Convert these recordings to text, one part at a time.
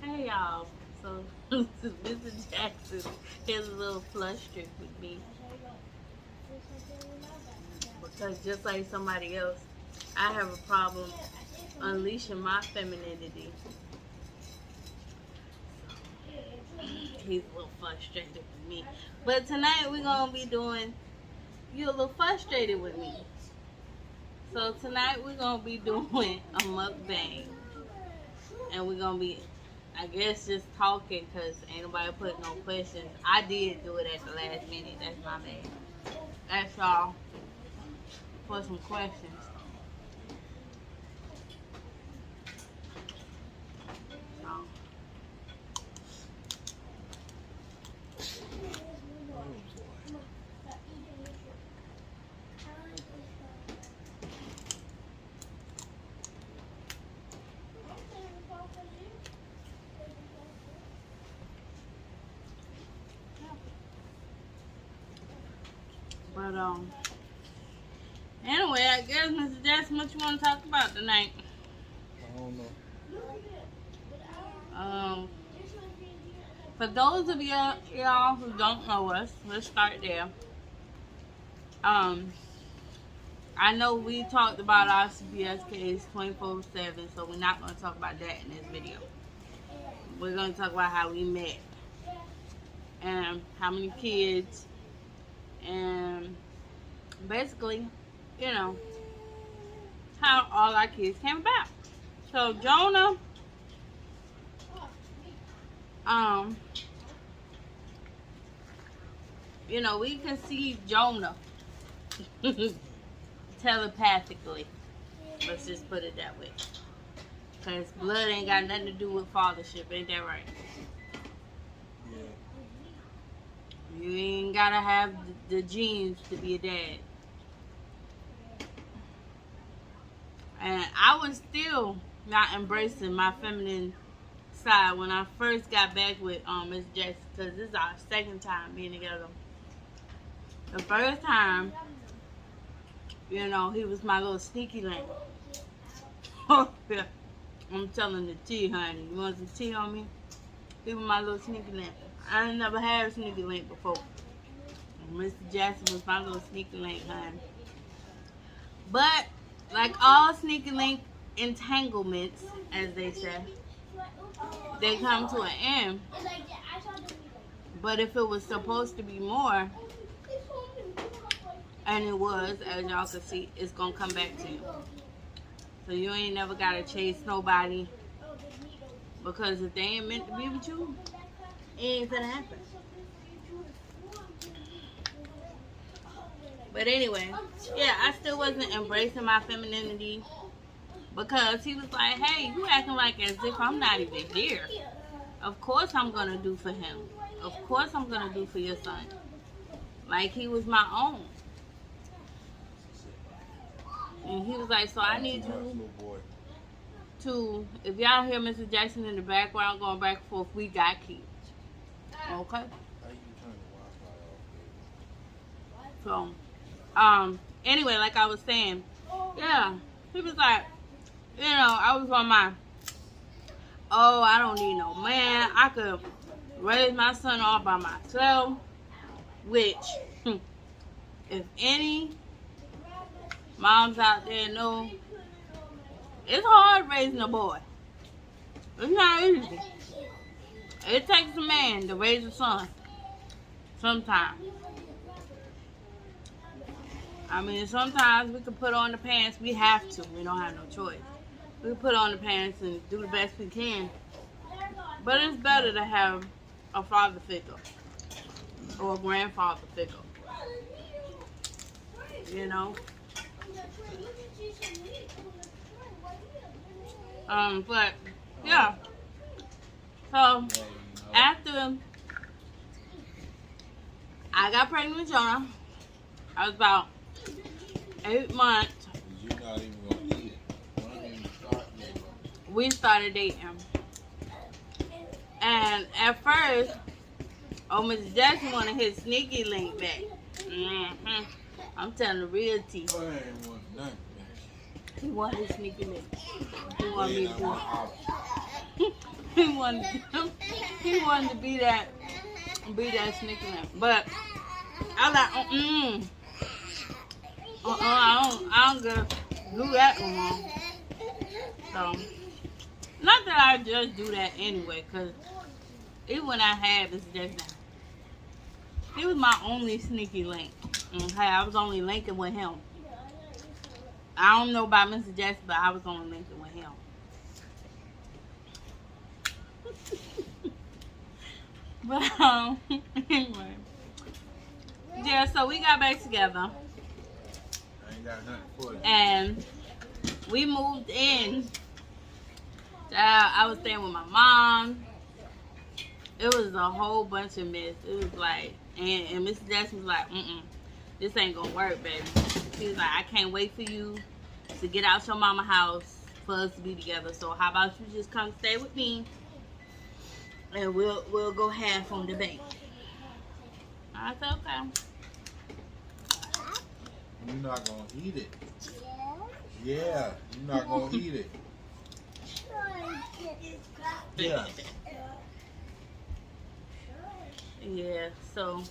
Hey y'all. So Mr. Jackson is a little flustered with me because just like somebody else, I have a problem unleashing my femininity. He's a little frustrated with me. But tonight we're gonna be doing you a little frustrated with me. So tonight we're gonna be doing a mukbang. And we're gonna be I guess just talking because ain't nobody put no questions. I did do it at the last minute. That's my bad. Ask y'all for some questions. So, but anyway, I guess Mr. Jackson, what you want to talk about tonight? I don't know. For those of y'all who don't know us, let's start there. I know we talked about our CPS case 24/7, so we're not going to talk about that in this video. We're going to talk about how we met and how many kids and basically, you know, how all our kids came about. So Jonah, you know, we conceived Jonah telepathically. Let's just put it that way. Because blood ain't got nothing to do with fathership, ain't that right? Yeah. You ain't gotta have the genes to be a dad. And I was still not embracing my feminine side when I first got back with Miss Jackson, because this is our second time being together. The first time, you know, he was my little sneaky link. I'm telling the tea, honey. You want some tea on me? He was my little sneaky link. I ain't never had a sneaky link before. Mr. Jackson was my little sneaky link, honey. But, like all sneaky link entanglements, as they say, they come to an end. But if it was supposed to be more, and it was, as y'all can see, it's gonna come back to you. So you ain't never gotta chase nobody, because if they ain't meant to be with you, it ain't gonna happen. But anyway, yeah, I still wasn't embracing my femininity, because he was like, hey, you acting like as if I'm not even here. Of course I'm gonna do for him. Of course I'm gonna do for your son. Like he was my own. And he was like, so I need you to, if y'all hear Mr. Jackson in the background going back and forth, we got kids. Okay? So, anyway, like I was saying, yeah, he was like, you know, I was on my, oh, I don't need no man. I could raise my son all by myself, which, if any moms out there know, it's hard raising a boy. It's not easy. It takes a man to raise a son. Sometimes. I mean, sometimes we can put on the pants. We have to. We don't have no choice. We put on the pants and do the best we can. But it's better to have a father figure or a grandfather figure. You know? But yeah. So after I got pregnant with Jonah, I was about 8 months. You're not even gonna eat it. Why didn't you start dating? We started dating. And at first, Mr. Jackson wanted his sneaky link back. I'm telling the real tea. I ain't want nothing. He wanted his sneaky link. He wanted me to do it. he wanted to be that sneaky link. But I was like, I don't do that no more. So, not that I just do that anyway, because even when I have, it's just that. He was my only sneaky link. Okay, I was only linking with him. I don't know about Mr. Jackson, but I was only linking with him. But, anyway. Yeah, so we got back together. I ain't got nothing for you. And we moved in. I was staying with my mom. It was a whole bunch of mess. It was like, and Mr. Jackson was like, this ain't gonna work, baby. He was like, I can't wait for you to get out your mama house for us to be together. So how about you just come stay with me, and we'll go half on the bank. I said, okay. You're not gonna eat it. Yeah, you're not gonna eat it. Yeah. Yeah, so,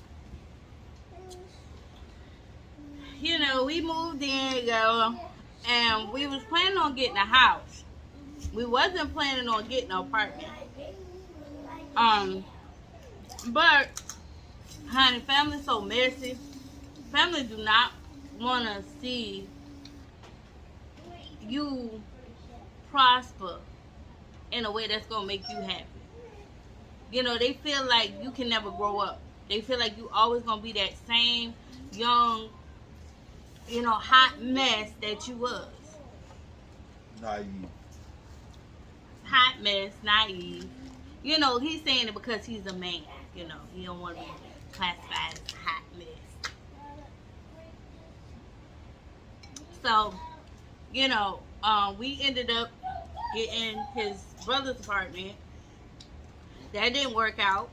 you know, we moved in, girl, and we was planning on getting a house. We wasn't planning on getting an apartment. But, honey, family's so messy. Family do not want to see you prosper in a way that's going to make you happy. You know, they feel like you can never grow up. They feel like you always going to be that same young, you know, hot mess that you was. Naive. Hot mess, naive. You know, he's saying it because he's a man. You know, he don't want to be classified as a hot mess. So, you know, we ended up getting his brother's apartment. That didn't work out.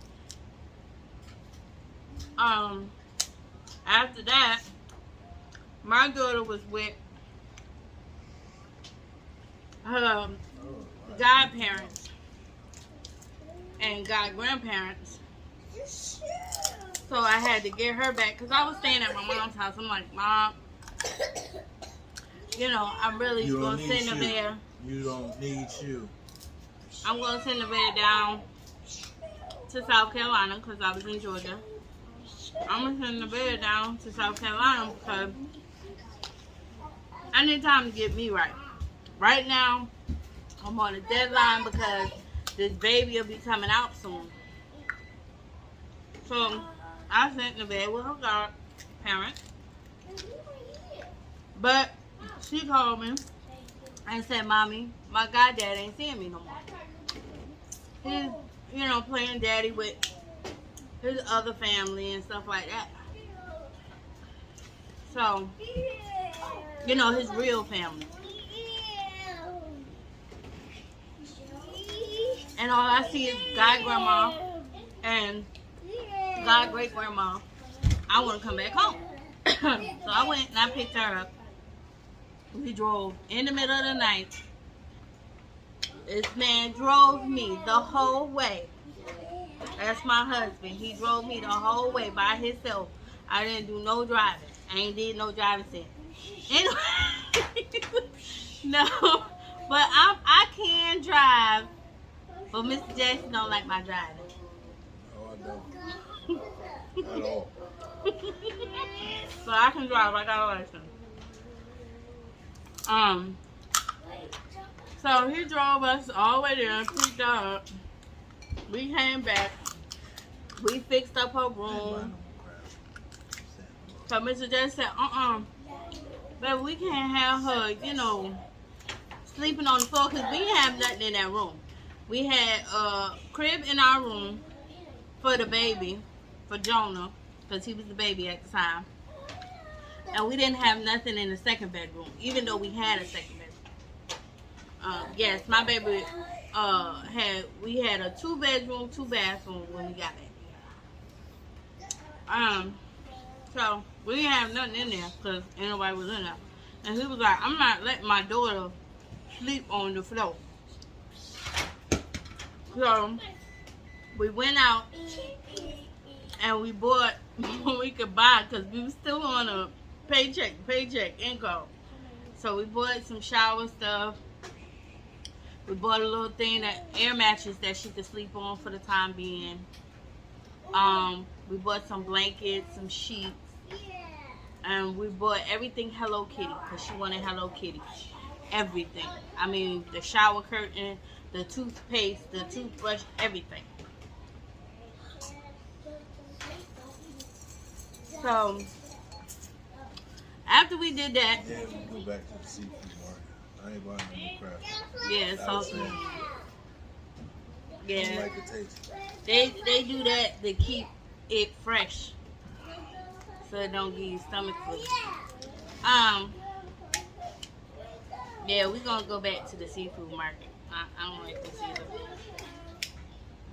After that, my daughter was with her godparents and god grandparents. So I had to get her back because I was staying at my mom's house. I'm like, Mom, you know, I'm really going to send her there. You don't need you. I'm going to send her there down to South Carolina because I was in Georgia. I'm going to send the bed down to South Carolina because I need time to get me right. Right now, I'm on a deadline because this baby will be coming out soon. So, I sent the bed with her godparents. But she called me and said, Mommy, my goddad ain't seeing me no more. He's, you know, playing daddy with his other family and stuff like that. So, you know, his real family. And all I see is God grandma and God great grandma. I want to come back home. So I went and I picked her up. We drove in the middle of the night. This man drove me the whole way. That's my husband. He drove me the whole way by himself. I didn't do no driving. I ain't did no driving since. Anyway, no, but I can drive. But Mr. Jackson don't like my driving. No, I don't. At all. So I can drive. I got a license. So he drove us all the way there and picked her up. We came back. We fixed up her room. So Mr. Jackson said, but we can't have her, you know, sleeping on the floor because we didn't have nothing in that room. We had a crib in our room for the baby, for Jonah, because he was the baby at the time. And we didn't have nothing in the second bedroom, even though we had a second bedroom. Yes, my baby we had a 2-bedroom, 2-bathroom when we got back. So we didn't have nothing in there because ain't nobody was in there. And he was like, I'm not letting my daughter sleep on the floor. So we went out and we bought what we could buy because we were still on a paycheck income. So we bought some shower stuff. We bought a little thing, that air mattress that she could sleep on for the time being. We bought some blankets, some sheets, and we bought everything Hello Kitty because she wanted Hello Kitty. Everything. I mean, the shower curtain, the toothpaste, the toothbrush, everything. So after we did that, Yeah, we go back to the seafood market. I ain't buying no more crab. yeah, so I yeah, don't like the taste. they do that to keep it fresh, so it don't give you stomach flu. Yeah, we're gonna go back to the seafood market. I don't like this either.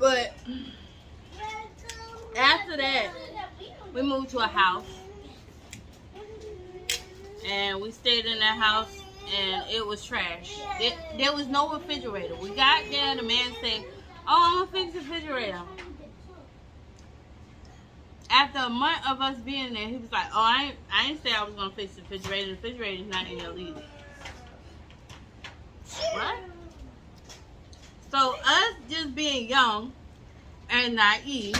But after that, we moved to a house. And we stayed in that house, and it was trash. There was no refrigerator. We got there, the man said, "Oh, I'm gonna fix the refrigerator." After a month of us being there, he was like, "Oh, I ain't say I was gonna fix the refrigerator. The refrigerator's not in your lease." What? So us just being young and naive,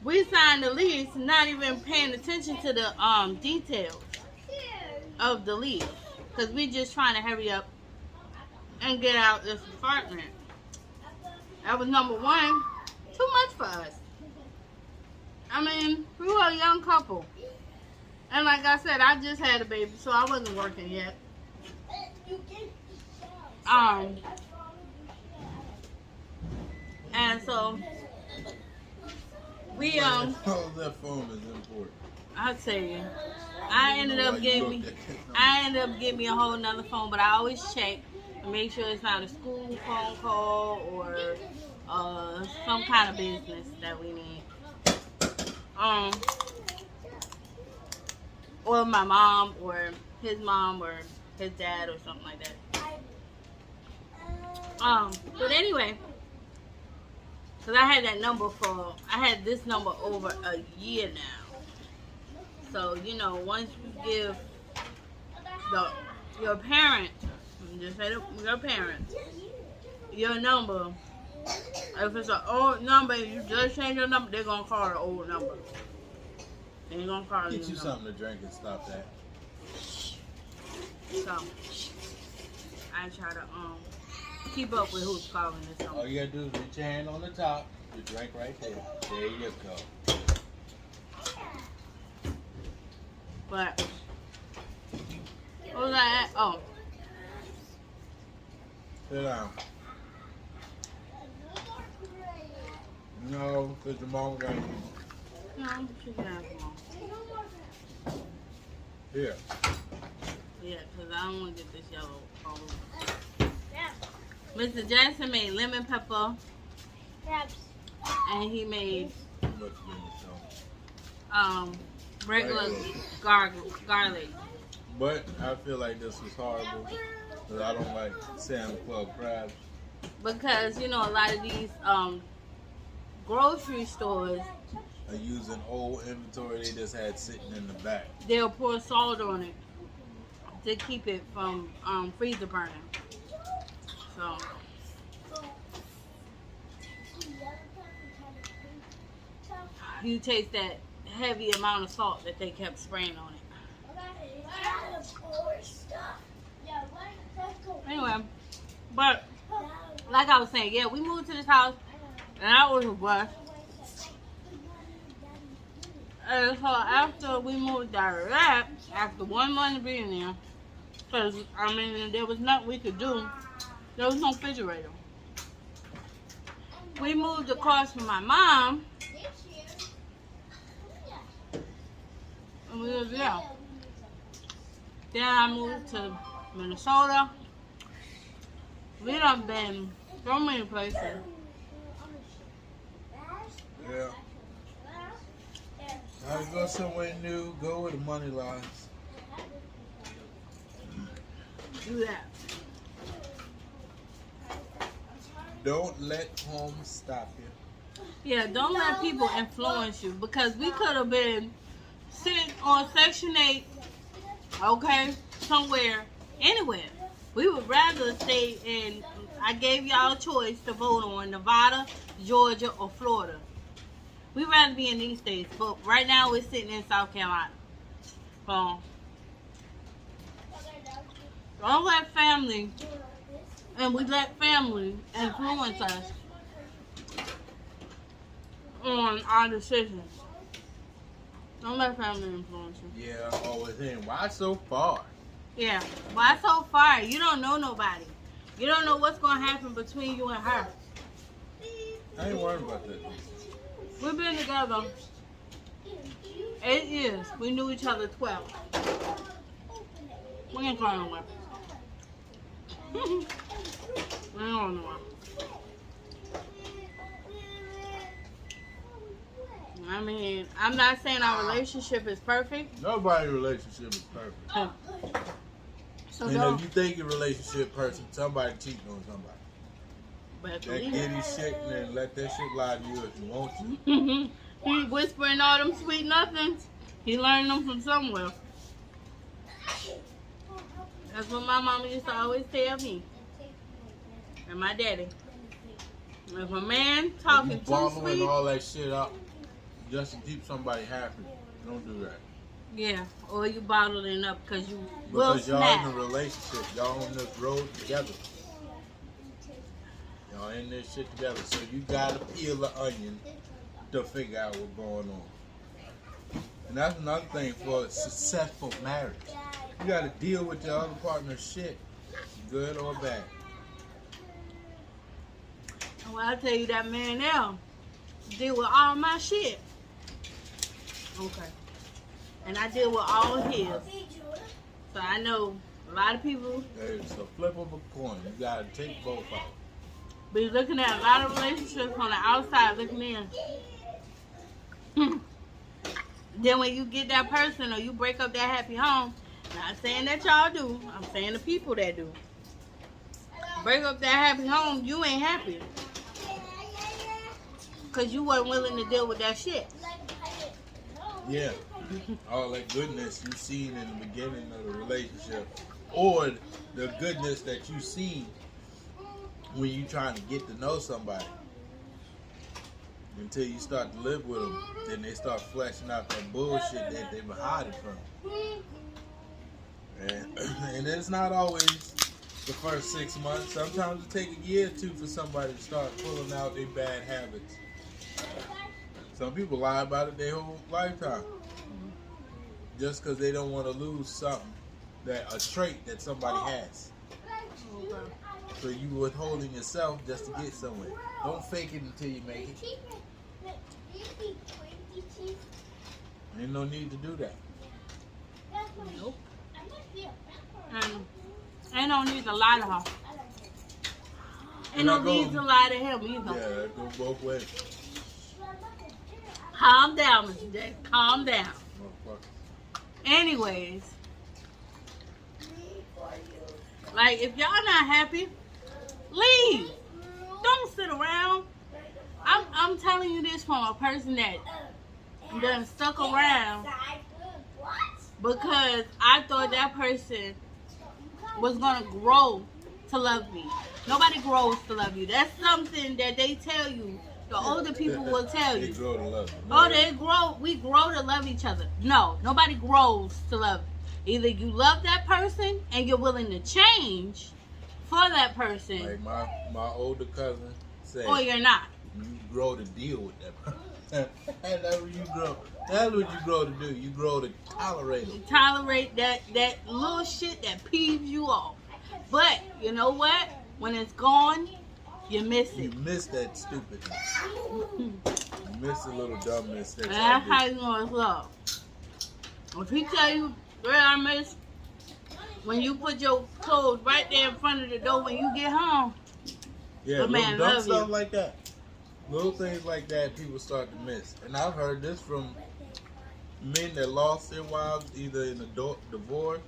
we signed the lease, not even paying attention to the details of the lease, because we just trying to hurry up and get out this apartment. That was number one, too much for us. I mean, we were a young couple, and like I said, I just had a baby, so I wasn't working yet. And so we All that phone is important. I'll tell you, I ended up getting me a whole nother phone, but I always check and make sure it's not a school phone call or some kind of business that we need. Or my mom or his mom or his dad or something like that. But anyway, because I had this number over a year now. So, you know, once you give your parent, just say your parent, your number, if it's an old number, you just change your number, they're going to call the old number. They ain't going to call Get you number. something to drink and stop that. So, I try to keep up with who's calling this number. All you gotta do is put your hand on the top, your drink right there. There you go. But, what was I at? Oh. Sit down. No, because your mom got you. No, she can have some more. Here. Yeah, because I don't want to get this yellow all over. Mr. Jackson made lemon pepper. And he made regular garlic. But I feel like this was horrible because I don't like Sam Club crabs. Because, you know, a lot of these grocery stores are using old inventory they just had sitting in the back. They'll pour salt on it to keep it from freezer burning. So you taste that heavy amount of salt that they kept spraying on it. Anyway, but like I was saying, yeah, we moved to this house and I was a rush. And so after we moved out of that, after 1 month being there, because I mean there was nothing we could do. There was no refrigerator. We moved across from my mom. And we was there. Then I moved to Minnesota. We done been so many places. Yeah. Gotta go somewhere new, go where the money lies. Do that. Don't let home stop you. Yeah, don't let people influence you, because we could have been sitting on Section 8, okay, somewhere, anywhere. We would rather stay in, I gave y'all a choice to vote on Nevada, Georgia, or Florida. We'd rather be in these states, but right now we're sitting in South Carolina. So, don't let family, and we let family influence us on our decisions. Don't let family influence you. Yeah, I'm always saying, why so far? Yeah. Why so far? You don't know nobody. You don't know what's going to happen between you and her. I ain't worried about that. We've been together 8 years. We knew each other 12. We ain't going nowhere. We ain't going nowhere. I mean, I'm not saying our relationship is perfect. Nobody's relationship is perfect. So And don't. if you think your relationship perfect, somebody cheating on somebody. But That giddy shit, and then let that shit lie to you if you want to. He whispering all them sweet nothings. He learned them from somewhere. That's what my mama used to always tell me. And my daddy. If a man talking too Bottling sweet, all that shit up just to keep somebody happy, don't do that. yeah, or you bottle it up because you will Because y'all snap. in a relationship, y'all on this road together. Y'all in this shit together, so you gotta peel the onion to figure out what's going on. And that's another thing for a successful marriage. You gotta deal with your other partner's shit, good or bad. Well, I tell you, that man now deal with all my shit. Okay. And I deal with all his. So I know a lot of people It's a flip of a coin. You gotta take both out. be looking at a lot of relationships on the outside looking in. Then when you get that person or you break up that happy home, not saying that y'all do, I'm saying the people that do. Break up that happy home, you ain't happy. Because you wasn't willing to deal with that shit. Yeah. All that goodness you seen in the beginning of the relationship, or the goodness that you see when you trying to get to know somebody, until you start to live with them, then they start fleshing out that bullshit that they've been hiding from. And it's not always the first 6 months. Sometimes it takes a year or two for somebody to start pulling out their bad habits. Some people lie about it their whole lifetime, just because they don't want to lose something, a trait that somebody has. So you withholding yourself just to get somewhere. Don't fake it until you make it. Ain't no need to do that. Nope. And ain't no need to lie to her. Ain't no need to lie to him either. Yeah, that goes both ways. Calm down, Mr. J. Calm down. Motherfucker. Anyways, like if y'all not happy, leave. Don't sit around. I'm telling you this from a person that done stuck around because I thought that person was gonna grow to love me. Nobody grows to love you. That's something that they tell you. The older people will tell you. They grow to love you. Oh, they grow. We grow to love each other. No, nobody grows to love you. Either you love that person and you're willing to change for that person, Like my older cousin said, or you're not. you grow to deal with that person. That's what you grow. That's what you grow to do. You grow to tolerate it. You tolerate that little shit that peeves you off. But you know what? When it's gone, you miss You it. miss that stupidness. You miss the little dumbness that And that's y'all how do. you know it's love. If he tell you, girl, I miss when you put your clothes right there in front of the door when you get home. Yeah, But man, little dumb love stuff you. like that. Little things like that people start to miss. And I've heard this from men that lost their wives either in a divorce,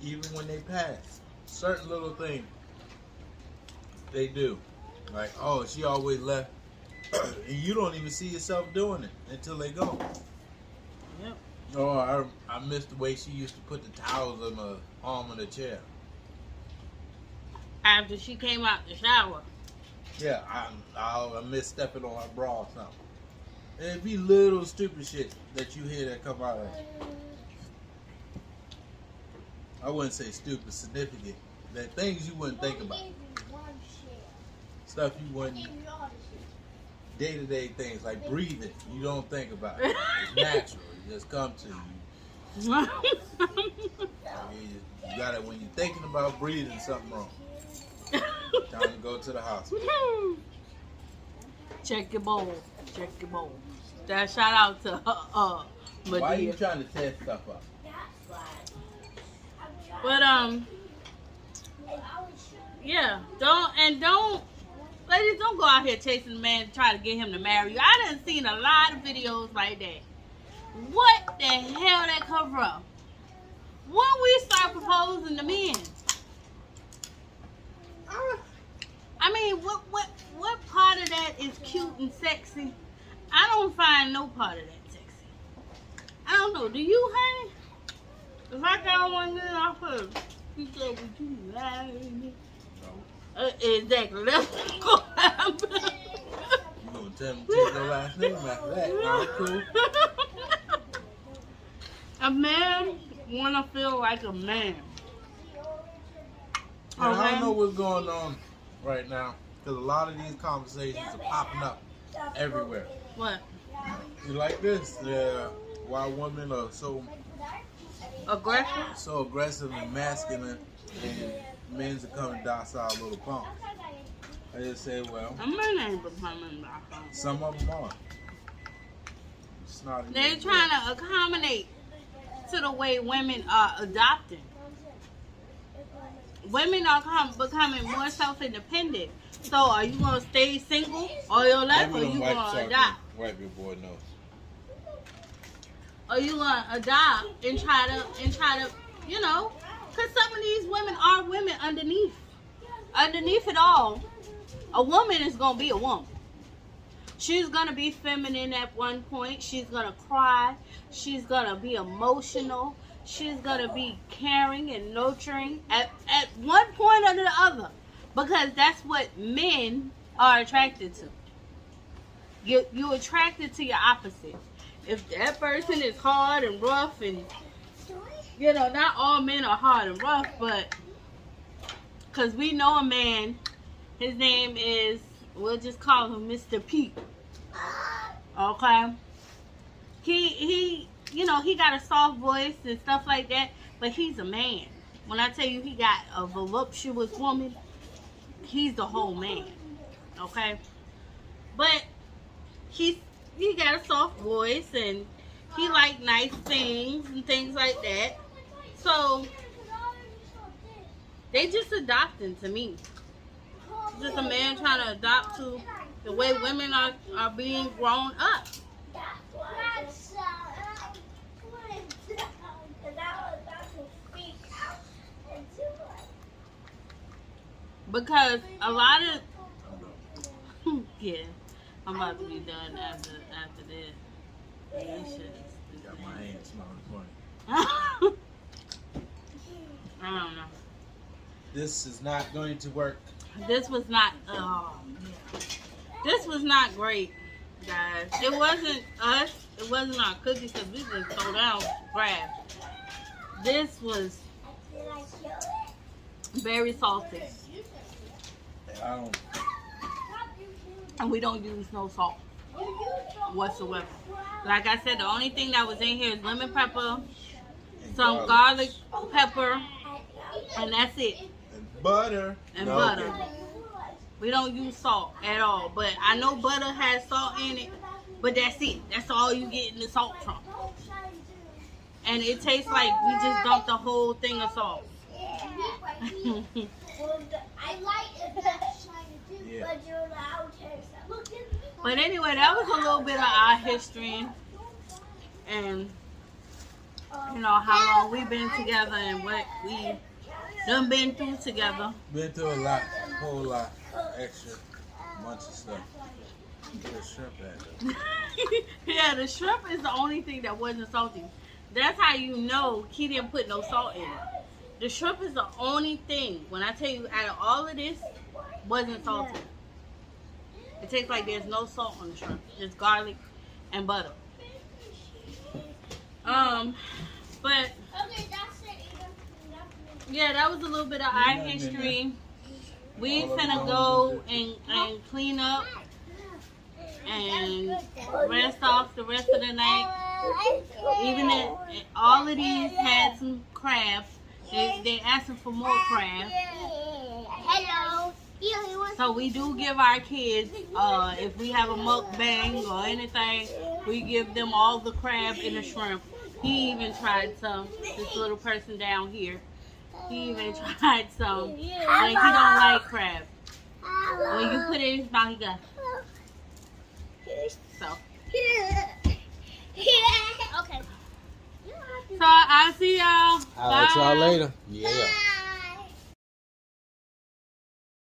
even when they pass. Certain little things they do Like, oh, she always left. And you don't even see yourself doing it until they go. Yep. Oh, I missed the way she used to put the towels on the arm of the chair. After she came out the shower. Yeah, I miss stepping on her bra or something. It'd be little stupid shit that you hear that come out of it. I wouldn't say stupid, significant. That things you wouldn't think about. Stuff you wouldn't. Day-to-day things like breathing, you don't think about it. It's natural. It just comes to you. You got it when you're thinking about breathing, something wrong. Time to go to the hospital. Check your bowl. Check your bowl. That shout out to Medea. Why are you trying to test stuff up? But yeah, ladies, don't go out here chasing a man to try to get him to marry you. I done seen a lot of videos like that. What the hell that come from? When we start proposing to men? I mean, what part of that is cute and sexy? I don't find no part of that sexy. I don't know. Do you, honey? If I got one good off her, he said, would you marry me? No. Exactly. That's what happen. You gonna tell me to take your last name after that? Nah, cool. A man wanna feel like a man. And I don't know what's going on right now because a lot of these conversations are popping up everywhere. What? You like this? Why women are so aggressive and masculine, and men's becoming docile little punks. I just say, well, a man ain't becoming docile. Some of them are. It's not. They're trying to accommodate to the way women are adopting. Women are becoming more self-independent. So, are you gonna stay single all your life, or you gonna adopt? Wipe your boy nose. Or you gonna adopt and try to, you know, because some of these women are women underneath it all. A woman is gonna be a woman. She's gonna be feminine at one point. She's gonna cry. She's gonna be emotional. She's gonna be caring and nurturing at one point or the other, because that's what men are attracted to. You're attracted to your opposite. If that person is hard and rough, and you know, not all men are hard and rough, but because we know a man, his name is, we'll just call him Mr. Pete. Okay, he you know, he got a soft voice and stuff like that, but he's a man. When I tell you he got a voluptuous woman, he's the whole man. Okay, but he got a soft voice and he like nice things and things like that. So they just adopting to me. Just a man trying to adopt to the way women are being grown up. Because a lot of yeah, I'm about to be done after this. This shit is got my hands smelling funny. I don't know. This is not going to work. This was not. This was not great, guys. It wasn't us. It wasn't our cookies because we just throw down crab. This was very salty. I don't. And we don't use no salt whatsoever. Like I said, the only thing that was in here is lemon pepper, some garlic pepper, and that's it. And butter. And butter. We don't use salt at all. But I know butter has salt in it, but that's it. That's all you get in the salt from. And it tastes like we just dumped a whole thing of salt. Yeah. But anyway, that was a little bit of our history and you know how long we've been together and what we done been through together. Been through a lot, whole lot extra. bunch of stuff. Where's shrimp at? Yeah, the shrimp is the only thing that wasn't salty. That's how you know he didn't put no salt in it. The shrimp is the only thing, when I tell you, out of all of this, wasn't salty. It tastes like there's no salt on the shrimp. Just garlic and butter. But yeah, that was a little bit of our history. We finna go and clean up and rest off the rest of the night. Even if all of these had some crabs, they asking for more crabs. Hello. So we do give our kids, if we have a mukbang or anything, we give them all the crab and the shrimp. He even tried some. This little person down here, he even tried some, but he don't like crab. When you put it in his mouth, he goes. So. Okay. So I'll see y'all. I'll let y'all later. Yeah.